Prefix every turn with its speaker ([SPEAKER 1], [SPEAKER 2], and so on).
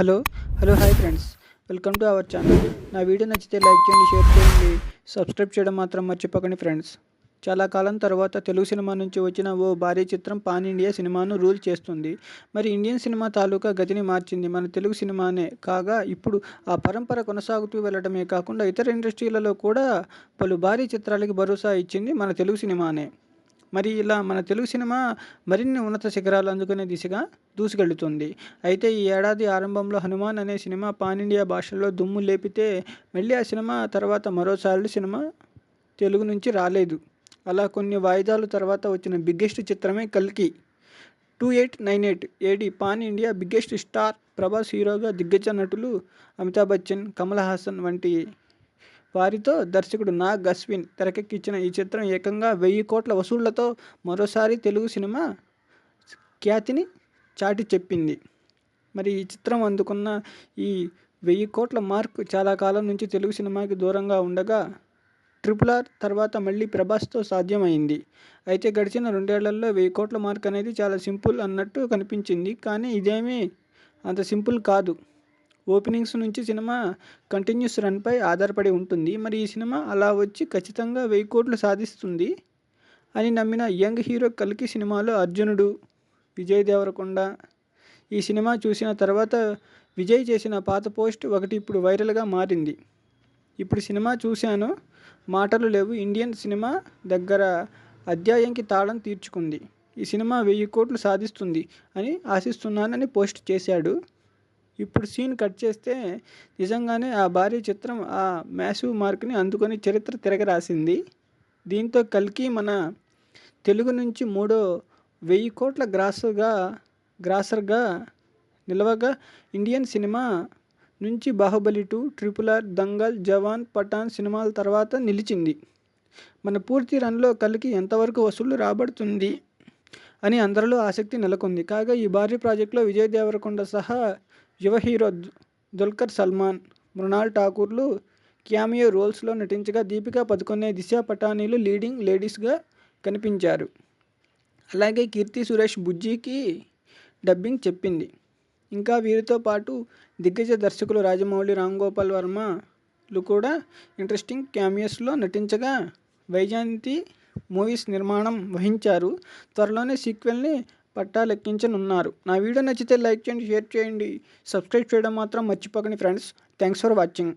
[SPEAKER 1] Hello hi friends, welcome to our channel. నా video నచ్చితే like చేయండి, షేర్ చేయండి, సబ్స్క్రైబ్ చేయడం మాత్రం మర్చిపోకండి ఫ్రెండ్స్. చాలా కాలం తర్వాత తెలుగు సినిమా నుంచి వచ్చిన ఓ భారీ చిత్రం పాన్ ఇండియా సినిమాను రూల్ చేస్తుంది. మరి ఇండియన్ సినిమా తాలూకా గతిని మార్చింది మన తెలుగు సినిమానే కాగా, ఇప్పుడు ఆ పరంపర కొనసాగుతూ వెళ్ళడమే కాకుండా ఇతర ఇండస్ట్రీలలో కూడా పలు భారీ చిత్రాలకి భరోసా ఇచ్చింది మన తెలుగు సినిమానే. మరి ఇలా మన తెలుగు సినిమా మరిన్ని ఉన్నత శిఖరాలు అందుకునే దిశగా దూసుకెళ్తుంది. అయితే ఈ ఏడాది ఆరంభంలో హనుమాన్ అనే సినిమా పాన్ ఇండియా భాషల్లో దుమ్ము లేపితే, మళ్ళీ ఆ సినిమా తర్వాత మరోసారి సినిమా తెలుగు నుంచి రాలేదు. అలా కొన్ని వాయిదాల తర్వాత వచ్చిన బిగ్గెస్ట్ చిత్రమే కల్కి. 2898 AD pan India biggest star Prabhas హీరోగా, దిగ్గజ నటులు అమితాబ్ బచ్చన్, కమల్ హాసన్ వంటి వారితో దర్శకుడు నాగ్ అశ్విన్ తెరకెక్కించిన ఈ చిత్రం ఏకంగా 1000 కోట్ల వసూళ్లతో మరోసారి తెలుగు సినిమా ఖ్యాతిని చాటి చెప్పింది. మరి ఈ చిత్రం అందుకున్న ఈ 1000 కోట్ల మార్క్ చాలా కాలం నుంచి తెలుగు సినిమాకి దూరంగా ఉండగా, RRR తర్వాత మళ్ళీ ప్రభాస్తో సాధ్యమైంది. అయితే గడిచిన 2 ఏళ్లలో 1000 కోట్ల మార్క్ అనేది చాలా సింపుల్ అన్నట్టు కనిపించింది. కానీ ఇదేమీ అంత సింపుల్ కాదు. ఓపెనింగ్స్ నుంచి సినిమా కంటిన్యూస్ రన్పై ఆధారపడి ఉంటుంది. మరి ఈ సినిమా అలా వచ్చి ఖచ్చితంగా 1000 కోట్లు సాధిస్తుంది అని నమ్మిన యంగ్ హీరో కల్కి సినిమాలో అర్జునుడు, విజయ్ దేవరకొండ. ఈ సినిమా చూసిన తర్వాత విజయ్ చేసిన పాత పోస్ట్ ఒకటి ఇప్పుడు వైరల్గా మారింది. ఇప్పుడు సినిమా చూశాను, మాటలు లేవు, ఇండియన్ సినిమా దగ్గర అధ్యాయంకి తాళం తీర్చుకుంది. ఈ సినిమా 1000 కోట్లు సాధిస్తుంది అని ఆశిస్తున్నానని పోస్ట్ చేశాడు. ఇప్పుడు సీన్ కట్ చేస్తే నిజంగానే ఆ భారీ చిత్రం ఆ మ్యాసివ్ మార్క్ని అందుకొని చరిత్ర తిరగరాసింది. దీంతో కల్కి మన తెలుగు నుంచి మూడో 1000 కోట్ల గ్రాసర్గా నిలవగా, ఇండియన్ సినిమా నుంచి బాహుబలి 2, RRR, దంగల్, జవాన్, పఠాన్ సినిమాల తర్వాత నిలిచింది. మన పూర్తి రన్లో కల్కి ఎంతవరకు వసూళ్లు రాబడుతుంది అని అందరిలో ఆసక్తి నెలకొంది. కాగా ఈ భారీ ప్రాజెక్టులో విజయ్ దేవరకొండ సహా యువ హీరో దుల్కర్ సల్మాన్, మృణాల్ ఠాకూర్లు క్యామియో రోల్స్లో నటించగా, దీపికా పదుకొనె, దిశా పటానీలు లీడింగ్ లేడీస్గా కనిపించారు. అలాగే కీర్తి సురేష్ బుజ్జికి డబ్బింగ్ చెప్పింది. ఇంకా వీరితో పాటు దిగ్గజ దర్శకులు రాజమౌళి, రామ్ గోపాల్ వర్మలు కూడా ఇంట్రెస్టింగ్ క్యామియోస్లో నటించగా, వైజయంతి మూవీస్ నిర్మాణం వహించారు. త్వరలోనే సీక్వెల్ని పట్టాలెక్కించనున్నారు. నా వీడియో నచ్చితే లైక్ చేయండి, షేర్ చేయండి, సబ్స్క్రైబ్ చేయడం మాత్రం మర్చిపోకండి ఫ్రెండ్స్. Thanks for watching.